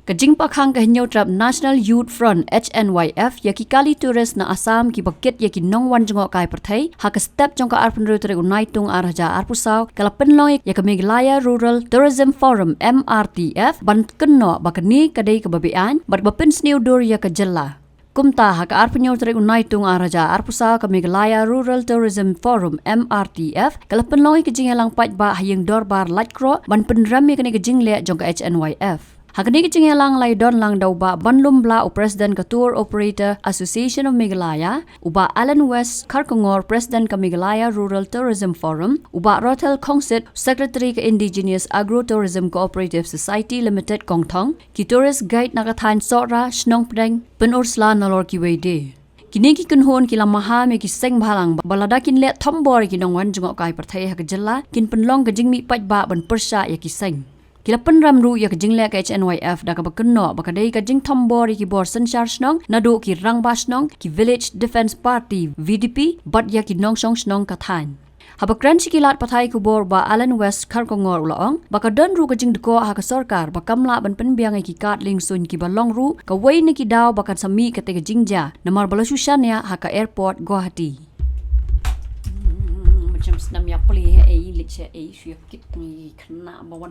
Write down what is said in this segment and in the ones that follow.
Kajing pakhang kahinyo trap National Youth Front HNYF yaki kali turis na Assam ki bakit yaki nongwan jengok kai perthai hak step jong ka arpen tere unai tung arja arpusau kala penloi yaka Meghalaya Rural Tourism Forum MRTF ban kenno bakani kadai kebabean bat bapin sniu dur yaka jella kumta hak arpenyo tere unai tung arja arpusau ka Meghalaya Rural Tourism Forum MRTF kala penloi kajing elang pat ba hayeng dorbar lightcro ban penram yakani kajing le jong ka HNYF Hakani kicing lang lai don lang daw ba banlum bla o President ka Tour Operator Association of Meghalaya, uba Alan West Karkongor President ka Meghalaya Rural Tourism Forum, uba Rothel Kongsit Secretary ka Indigenous Agro-Tourism Cooperative Society Limited Kongtong, ki tourist guide nakathan sora snong pdeng penursla nalor ki wede. Kini ki kunhon ki lamaha me ki seng bhalang balada kin le thombor ki nongwan jungok kai perthai hak jella kin penlong ka jingmi pat ba ban persya ya ki seng. Kila penramru ya kajing lek HNYF da ka bakenno bakadai kajing thombor ki bor sanchar snong nado ki rangba snong ki Village Defence Party VDP bat ya ki nongsong snong kathan habakran sikilat pathai ku bor ba Alan West Karkongor ulaong bakadon ru kajing deko ha ka sarkar bakamla ban penbiang ki kat ling sun ki balong ru ka wei ni ki daw bakan sami kate kajingja namar balasushan ya ha ka airport Guwahati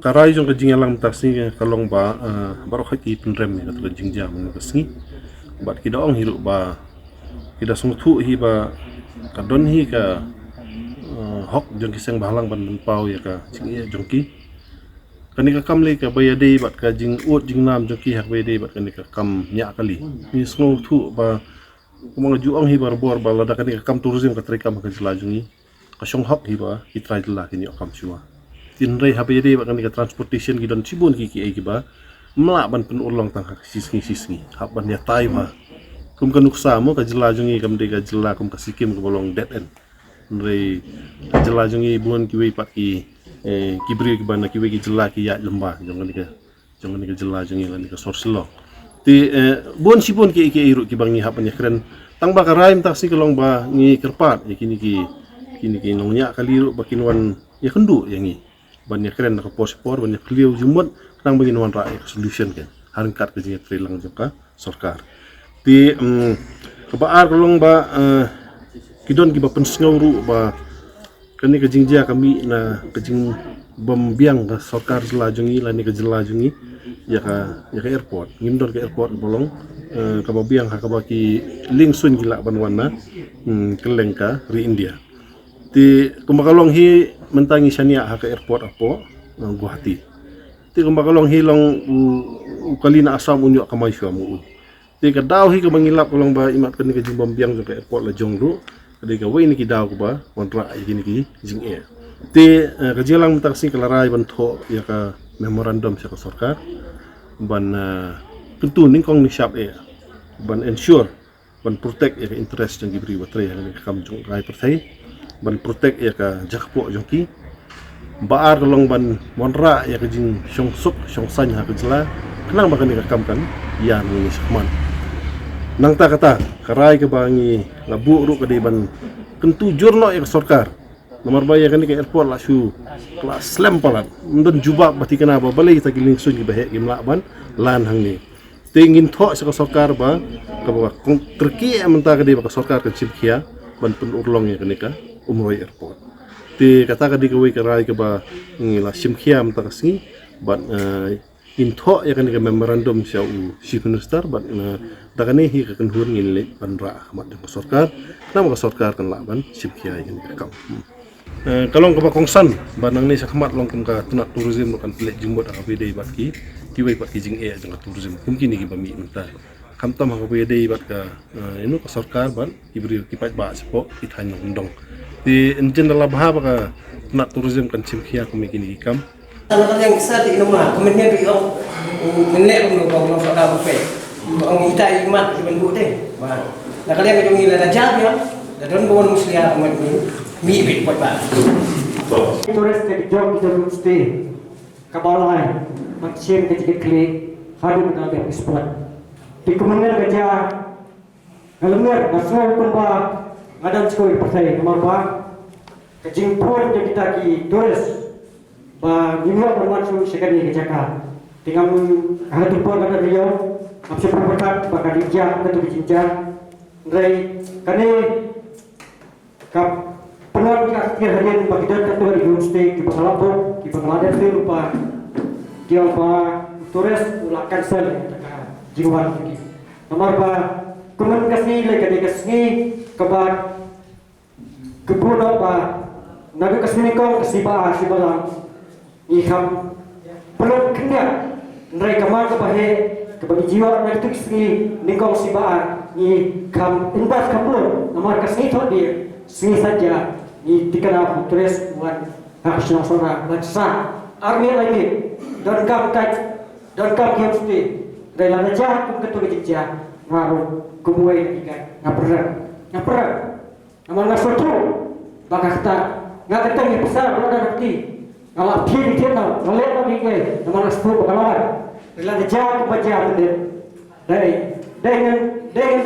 Karai jong kajing alang taksi kalong ba baru hati penrem ya kata kajing jam ngasni bat kita ong hirup ba kita sungtu hi ba kadon hi ka hok jong kiseng bahalang ban pau ya ka jing jongki kani ka kamle ka bayade bat ka jing ut jing nam jongki hak bayade bat kani ka kam nya kali ni sungtu ba kumang ju ong hi bar bor ba lada kani ka kam tourism ka trikam ka jelajungi kasong hok hiba kitrai la kini okam chua tinrei habede bakan ka transportation gidon cibun ki ba mla ban pen ulong tang sisni hab ban ya tai ba kum ka nuksa mo ka jelajungi kam de ka jela kum ka sikim ka bolong dead end rei ka jelajungi buan ki wei pat ki kibri ki ban ki wei ki jela ki ya lembah jong ka jelajungi lan ka sorsilo ti buan sibun ki iru ki bangi hab ban ya keren tang ba ka raim taksi kalong ba ngi kerpat ya kini ki nongnya kaliru bakinwan ya kendu yangi banyak keren nak pospor banyak beliau jumut nang baginwan rakyat solution kan harangkat ke jingat trilang joka sarkar ti kebaar kolong ba kidon ki ba pensnguru ba kani ke jingja kami na kejing bombiang ka sarkar jelajungi lani ke jelajungi ya ka airport ngindor ke airport bolong kababiang ha kabaki lingsun gila banwana kelengka ri India ti kumakalong hi mentangi sania ha ka airport apo Guwahati ti kumakalong hi long kalina asam unyo kamay mu ti kadaw hi ka mangilap kolong ba imat kan ka jimbam biang ka airport la jongru kadi ka wei ni ki daw ko ba kontra ai kini ki jing e ti ka jelang mentaksi kalarai ban tho ya ka memorandum sa ka sarkar ban tentu ning kong ni syap e ban ensure ban protect ya ka interest jang gibri batre yang kam jong rai perthai ban protect ya ka jakpo jongki baar kolong ban monra ya ka jing syong suk syong san ha ka jela kenang bakan ka kam kan ya ni sakman nang ta kata karai ka bangi labu ru ka de ban kentu jurno ya ka sarkar nomor baya kan ka airport la shu kelas slam palat ndon jubab bati kana ba balai ta giling sun gi bahe gi mlaban lan hang ni tingin tho sa ka sarkar ba ka ba terki amenta ka de ba ka sarkar ka chimkhia ban pen urlong ya ka umroi airport ti kata ka di kawai karai ka ba ngila simkhiam ta kasngi ban intho ya kan ka memorandum sa chief minister ban dagane hi ka kan hur ngile ban ra ahmad ka sarkar nam ka sarkar kan laban simkhia kan ka kam kalong ka ba kongsan ban nang ni sa khmat long kum ka tunat tourism kan plek jumbot ka bidai bat ki wei pat ki jing e jang tourism kum kini ki ba mi mentai kam tam ha bidai bat ka inu ka sarkar ban ibri ki pat ba sepo ithan ndong di engine dalam bahasa ka nak tourism kan simkhia kami kini ikam anak yang besar di rumah kemennya biong menek pun kau nak ada buffet orang kita imat di bentuk deh bah nak kalian kau ngiler aja ya dan bawa muslia amat mi bit buat bah tourist ke jom kita root stay kabalai macam kita klik hadir dengan dia spot di kemennya kerja ngelengar nasional kumpa ngadam sekolah percaya nomor ba kejimpun je kita ki turis ba nimlo bermaksud sekali ke Jakarta Tinggal ada tumpah kata Riau, masih berpekat bakal dijak kata dijinjak. Dari kini kap penuan akhir harian bagi dan ketua di homestay di Bangladesh di Bangladesh itu lupa dia apa turis ulah cancel jiwan lagi. Nomor apa komunikasi lagi kasih kebar kebun apa nabi kasih kau siapa lang iham perlu kena mereka mana kebahe kebagi jiwa nabi tu kasih nikau siapa ni kam intas kabur nomor kasih tu dia sini saja ni dikenal turis buat hak nasional bangsa army lagi dan kam homestay dari lana jah kum ketua jejak ngaruh kumuai ikan ngaperang nama ngasutu bakal kita ngakata yang besar berada nanti kalau pilih dia tahu ngelihat lagi ke nama ngasutu bakalan dari lana jah kum baca bener dari dengan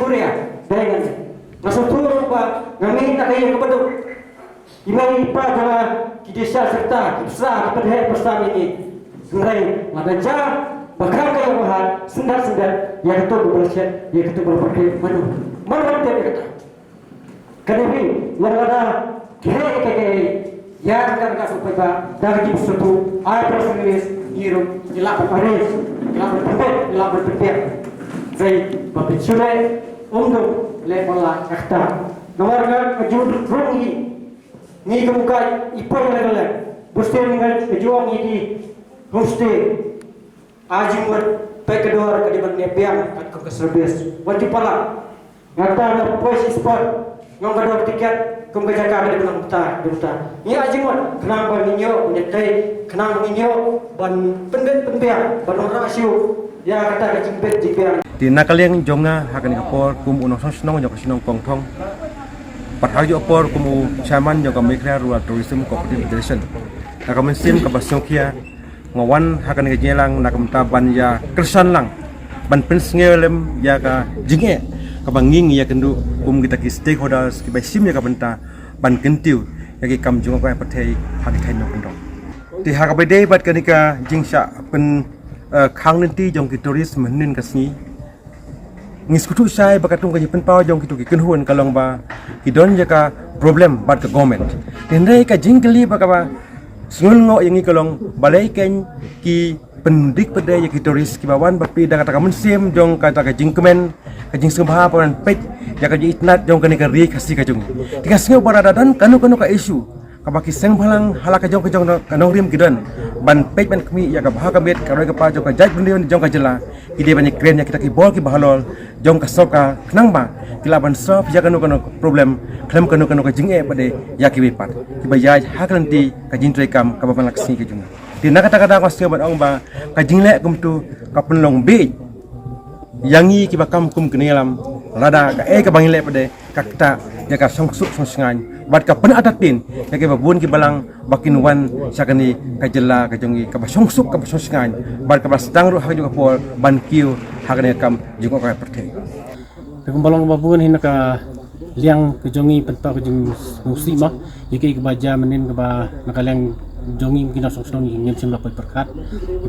buria dengan ngasutu apa ngami tak kaya kepada imai ipa jalan di desa serta besar kepada pesan ini sebenarnya lana jah bakal kaya bahan sendar yang itu berbersih yang itu berpergi mana dia kata kenapa yang ada kaya yang akan supaya dari satu air bersenis hirup gelap berparis gelap berpikir saya berbicara untuk lepola kata nomor kejut rungi ni kemuka ipai lagi bustir dengan kejuang ini homestay Ajing buat kedua kadiban nepiang kat ke service. Wajib pala. Ngata ada pois spot. Ngong kedua tiket kum ke Jakarta di Benang Buta. Ni ajing buat kenang ninyo penyetai kenang ninyo ban penpiang ban orang asiu. Ya kata ke jimpet jipiang. Di nakaliang jonga hakan kapor kum unong sonong jok sinong kongtong. Parhajo opor kum chairman jok Mekra Rural Tourism Cooperative Federation. Nakamensim kabasong kia ngawan hakan ngejelang nakamta ban ya kersan lang ban pensngelem ya ka jinge ka banging ya kendu kita ki stakeholders ki sim ya ka benta ban kentiu ya ki kam junga ka pathai hak thai no kendong ti hak ba dei bat kanika jingsha pen khang nanti jong ki tourism nin kasni ngis kutu sai bakatung ka pen paw jong ki kenhuan kalong ba ki don ya ka problem bat ka government tendai ka jingkeli ba ka ba Sungun ngo yang ikalong balai ken ki pendik pada ya ki turis ki bawan bapi dah kata mensim jong kata ka jingkemen ka jing sembah paran pet ya ka itnat jong kani ka ri kasih ka jong tiga sengo barada dan kanu ka isu ka baki seng balang halaka jong ka nong rim kidan ban pet ban kami ya ka baha ka bet ka roi ka pa jong ka jaj bundion jong ka jela ki de banyak kren ya kita ki bol ki bahalol jong ka soka kenang ba kila ban sof ya kanu problem klem kanu ka jinge pada ya ki wipat ki bayaj hak nanti ka jin trekam ka bapan laksi ki jong di nak kata-kata ko sing ban ong ba ka jingle kum tu ka penlong be yangi ki bakam kum kenelam lada ka ka bangile pada ka kita ya ka songsuk songsangan bat ka pen atatin ya ka babun ki balang bakin wan sakani ka jela ka jongi ka songsuk ka songsangan bat ka stang ru ha juga pol ban kiu hakane kam juga ka perthai balong babun hin ka liang ke jongi pentau ke jeng musibah yake ke baja menin ke ba nakaliang jongi mungkin song ingin sim lapoi perkat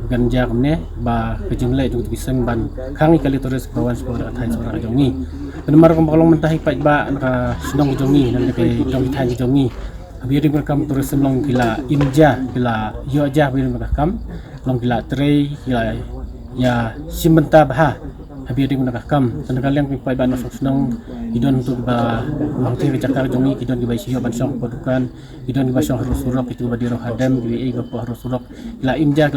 ganja kemne ba ke jeng le jong tiseng ban kang kali turis bawan sekolah thai sekolah jongi benar kom balong mentahi pai ba ka senong jongi dan ke jongi thai jongi biar merkam turis semlong gila imja gila yo aja biar merkam long gila trei gila ya simbenta bah habis dia guna kam tanda kalian pipai ban masuk senang idon untuk ba nanti ke Jakarta jongi idon di baisio ban song podukan idon di basong harus surok itu ba diro hadam di go harus surok la imja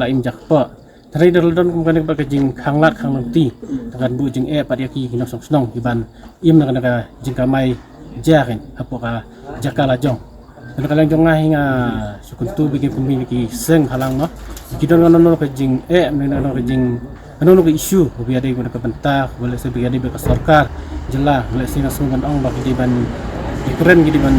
pa tari dalon kumkan ba kajing khanglat khang nanti dengan bu jing pada ki ginosong senang iban im nak jing kamai jarin apa ka Jakarta jong tanda kalian jonga hinga sukuntu bikin pemiliki seng halang no idon ngono kajing menano kajing anu ke isu biar dia guna ke bentak boleh saya biar dia ke sarkar jelah boleh saya sungan ong bagi dia ban keren gitu ban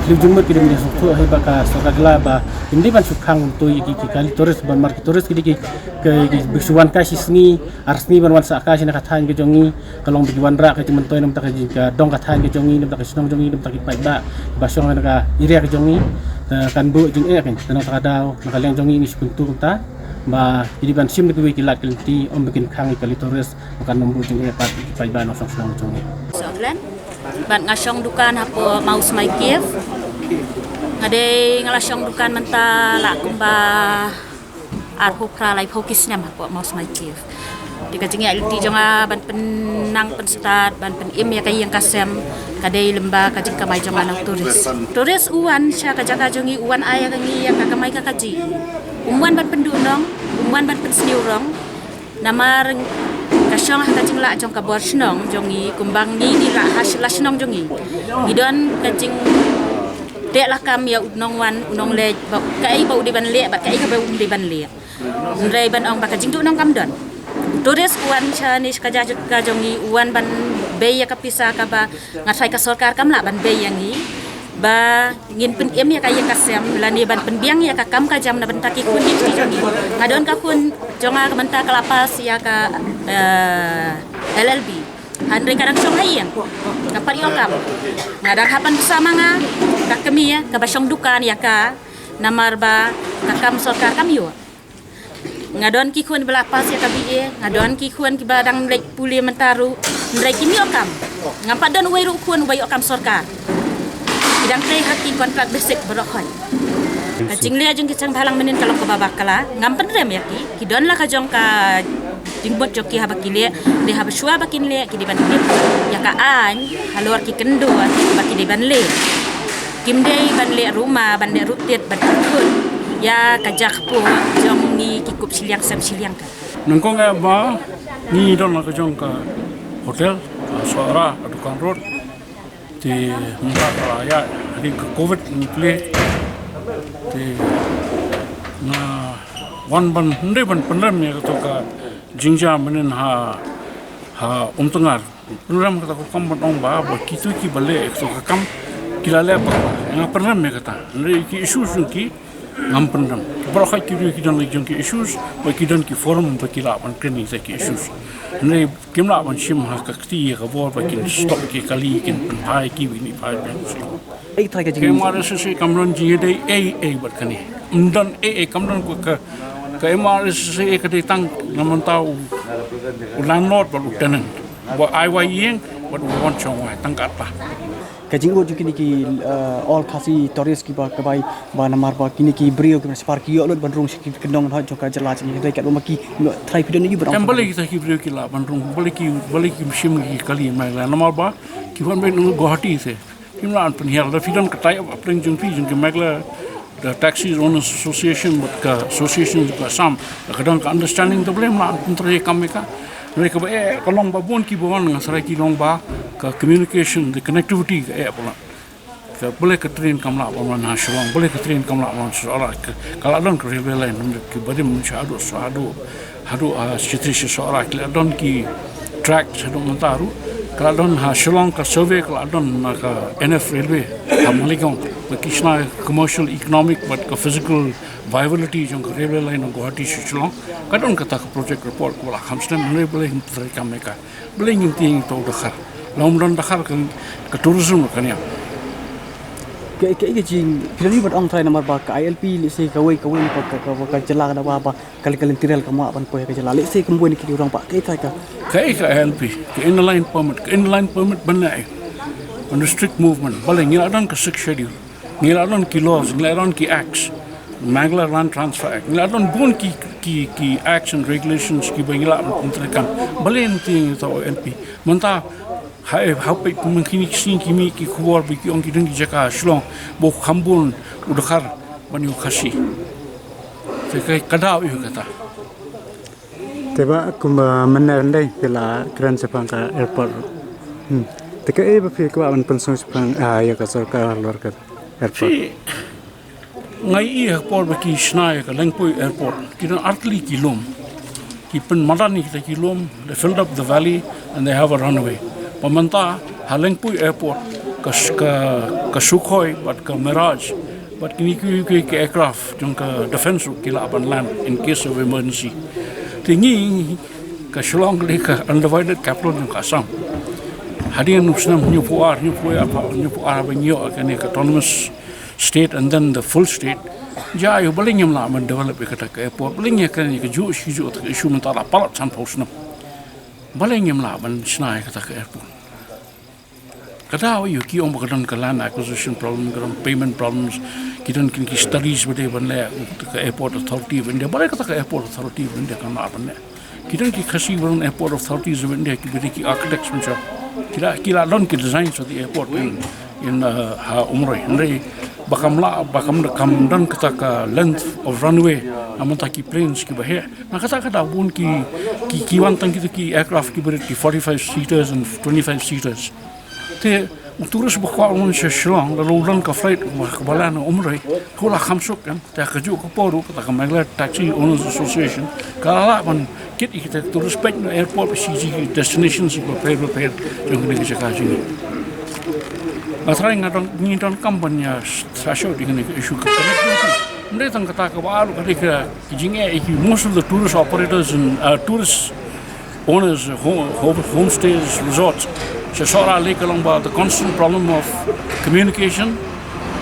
jumut kita punya suku hebat ka sarkar jelah ba ini ban sukang untuk iki kali turis ban market turis ke bisuan kasih seni arsni ban wansa kasih nak katahan ke jongi kalau bagi wanra ke mentoy nam tak ke dong katahan ke jongi nam tak ke senong jongi nam tak ke pai ba basong nak iri ke jongi kan bu jing kan tanang tak ada nakaliang jongi ini sekuntu ta ba jadi ban sim ke kilat kelti om bikin khang kali turis bukan nombu jung pat pai ban osong senang jung Scotland ban ngasong dukan hapo maus mai Kiev ngade ngalasong dukan menta la kumba arhu pra lai focus nyam hapo maus mai Kiev Dika jingi alti jonga ban penang penstat ban pen im ya kai yang kasem kadai lemba kajing kamai jonga nang turis uan sya kajaga jongi uan aya kangi ya kakamai kakaji umwan ban pendunong umwan ban pensniurong namar kasyong kajing la jong kabor snong jongi kumbang ni la hasil snong jongi idon kajing dek lah kam ya unong wan unong le kai bau di ban le ba kai ka bau di ban le ndai ban ong ba kajing du nong kam don turis uan chanis kaja kajongi uan ban bay ya kapisa ka ba ngatai ka sarkar kam la ban bay yangi ba ngin pen em ya kaya kasem lani ban pen biang ya ka kam ka jam na ban taki kun di jongi ngadon ka kun jonga ka menta kalapas ya ka LLB andre kadang song hayang ka pari okam ngadang hapan bersama nga ka kami ya ka basyong dukan ya ka namar ba ka kam sarkar kam yo ngadon ki khun belapas ya kabi ngadon ki khun ki badang lek puli mentaru ndrai kimi okam ngampa don wei ru khun wei okam sarkar idang tei haki kontrak basic berokon kacing le jeng kicang balang menin kalau ke babakala ngampen rem ya ki don la ka jong ka jingbot joki habaki le de hab shua bakin le ki di ban ya ka an halor ki kendo baki di ban le kim dei ban le rumah ban le rutit ban khun ya kajak po jong ni kikup siliang sam siliang ka nangkong ba ni don la jong ka hotel suara adukan road di muka raya di covid ni ple di na wan ban ndai ban pandam ya to ka jingja menen ha umtengar program kata ko kam ban ong ba kitu ki bale to ka kam kilale ba nga pandam ya kata ndai ki isu ki ngam pendam barakai ki don lagi ki issues ba ki don ki forum ba ki la ban kreni sa ki issues ne kimla ban shim ha ka kti ka bor ba ki stop ki kali ki pai ki ni pai ben ai thai ka ke mara se kamron ji dei ai bat kani ndon kamron ko ka mara se ka dei tang namon tau landlord ba tenant ba ai wa yeng ba won chong wa tang ka pa kajing go jukini ki all khasi tourist ki ba kabai ba namar ba kini ki brio ki spar ki yolot bandrung ki kendong ha joka jala chi dai ka ma ki try pidon ni ba embale kita ki brio ki la bandrung bale ki shim ki kali ma la namar ba ki hon ben Guwahati se kimla an pen hel da pidon ka tai apring jung pi jung ki magla the taxi owners association but ka association ka sam kadang ka understanding the blame la antre kam ka mereka ba kalong ba bon ki bon ngasara ki long ba ka communication the connectivity ka pula ka boleh ka train kam la bon na shawang boleh ka train kam la bon sora kala don ka railway line ki bade mun shadu hadu chitri sora ki don ki track hadu mataru kala don ha shawang ka survey kala don na ka NF railway amaligong ba kishna commercial economic but ka physical viability jong railway line of Guwahati Shillong kadon kata project report ko la khamstem ne boleh intrai kam meka boleh nginting to dakhar lomdon dakhar ka tourism kan ya ke jing pilih bat ong try namar ba ka ILP li se ka wei ka jala ka ba kali tirel ka ma ban po ka jala li se ka mboi ni ki orang pa ke try ka ILP ka inline permit banai on strict movement boleh ngiladon ka 6 schedule ngiladon ki laws ngiladon ki acts Magla Land Transfer Act. Ngiladon bon ki acts and regulations ki bangila mentrekan. Balen ting to LP. Menta hai pe mungkin sin kimi ki kuar bi ki ong ki dengi jaka Shillong bo khambun udakhar bani khasi. Te kai kadau yu kata. Teba kumba menandai pela Grand Sepangka Airport. Te kai ba fi kwa ban pensong sepang ya ka sarkar luar ka airport. Ngai airport baki snai ka Lengpui airport kina artli kilom ki pen madani kita kilom they filled up the valley and they have a runway pamanta Lengpui airport ka Sukhoi but ka Mirage but kini ki aircraft jong ka defense kila apan land in case of emergency tingi ka Shillong le ka undivided capital jong ka Assam hadian nusnam new puar banyo ka autonomous state and then the full state Jaya boleh nyam lah mendevelop kata ke airport boleh nyam kan ke isu isu mentara palat san pausna boleh nyam lah men snai kata ke airport kata you ki om kadang ke land acquisition problem kadang payment problems kita kan studies bade ban le ke airport authority India boleh kata ke airport authority India kan apa ne kita ki khasi ban airport authorities India ki bade ki architects macam kila don ki design for the airport in ha umroi ndai bakam dan kata ka length of runway namun tak ki planes ki bahaya na kata bun ki wantang ki aircraft ki berit ki 45 seaters and 25 seaters te turus bakwa un shlang lalu lan ka flight balan umroi kula khamsuk kan ta ka ju ka poru kata ka Magla Taxi Owners Association kala ban kit kita turus pek no airport CG destinations ko prepare jong ni ka ji Matrai ngadon company sasho dengan isu connectivity. Mereka tang kata ke baru ketika kijingnya most of the tourist operators and tourist owners homestays resorts sesora lek along about the constant problem of communication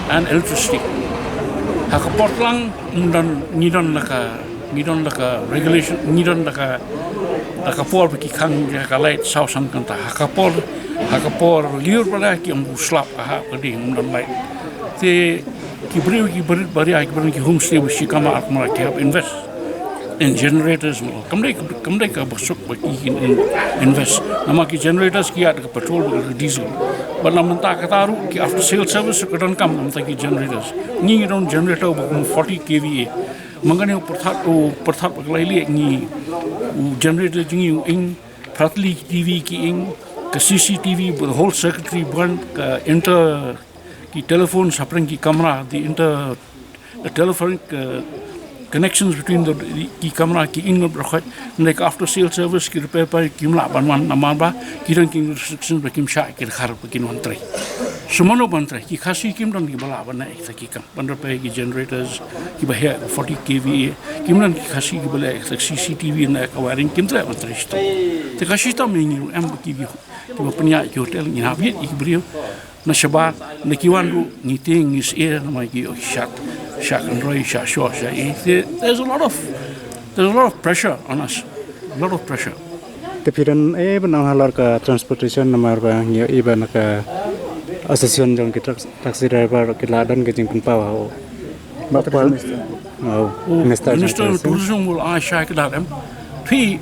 and electricity. Hakaport lang ngidon laka regulation ngidon laka por ki khang ka light sausan kanta hakapor liur pada ki slap ha kadi mundan light te ki bari ki homestay wi kama atma ki have invest in generators kamdai ka basuk ki invest nama ki generators ki at petrol diesel bala menta ka taru ki after sale service ka don kam menta ki generators ni don generator 40 kVA mangane perthat laili ni generator jingi ing pratli TV ki ing ke CCTV the whole circuitry burn ke inter ki telephone sapring ki camera the telephonic connections between the ki camera ki ing rakhat like after sale service ki repair pa ki mla banwan namaba ki ran ki restrictions ba kim sha ki khar pa ki nontrai sumano bantre ki khasi kim don ki bala ban ek ki kam bandar pa ki generators ki bahya 40 kVA kim ran ki khasi ki bala ek CCTV na ka wiring kim tra bantre sto te khasi ta mengi am ki bi ki panya ki hotel ni habit ki brio na shaba na ki wandu ni ting is air na ki shak and roy sha there's a lot of pressure on us a lot of pressure Tepiran benang halar ka transportation namar ba ngi iban ka association jong ki taxi driver ki ladan ki jing pawa bapal minister tourism will shak them phi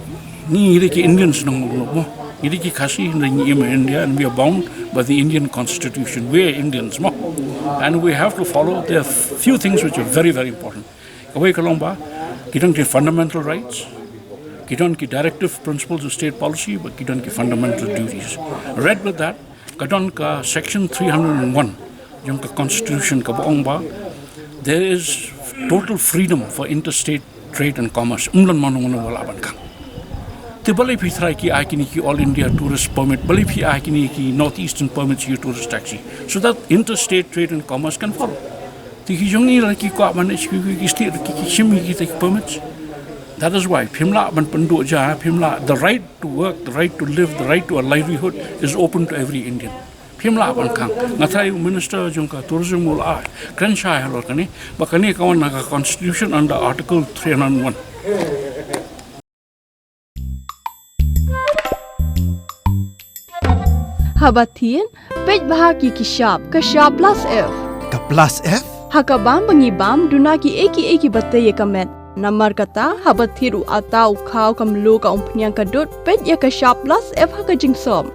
ni ri ki Indians nang mo ri ki khasi ni India and we are bound by the Indian constitution we are Indians mo and we have to follow there are few things which are very very important kawai kalomba kitang ki fundamental rights kitang ki directive principles of state policy but kitang ki fundamental duties read with that kadon ka section 301 jong ka constitution ka bong ba there is total freedom for interstate trade and commerce umlan manung wala ban kang te balai phi thrai ki akini ki all India tourist permit balai phi akini ki northeastern permits ki tourist taxi so that interstate trade and commerce can follow ti ki jongi la ki ko man ki state ki shimi ki take permits that is why phimla ban pandu ja phimla the right to work the right to live the right to a livelihood is open to every Indian phimla ban kang ngathai minister jongka tourism will kan sha hello kani bakani kawan na constitution under article 301 Habatin, pej bahagi kishab, kashab plus F. Ka plus F? Hakabam bangibam, dunaki eki batay kamet. Namar kata, habathiru atau kau kamlu ka umpnyang kadut, pej ya kashab plus F hakajing som.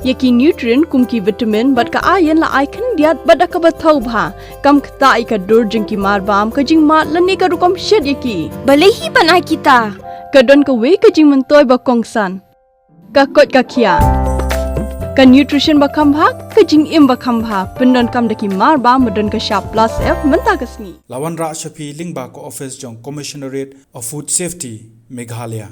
Yaki nutrient kumki vitamin, bat ka ayan la icon diat bat akabatau bha. Kam kata ika dur jengki marbam, kajing mat lani ka rukam shed yaki. Balehi banai kita. Kadon ka we kajing mentoy bakongsan. Kakot kakia. Ka nutrition bakam bha kajing im bakam bha pendon kam daki marba medon ka sharp plus F menta kasni Lawan Ra Shafi Lingba ko office jong commissionerate of food safety Meghalaya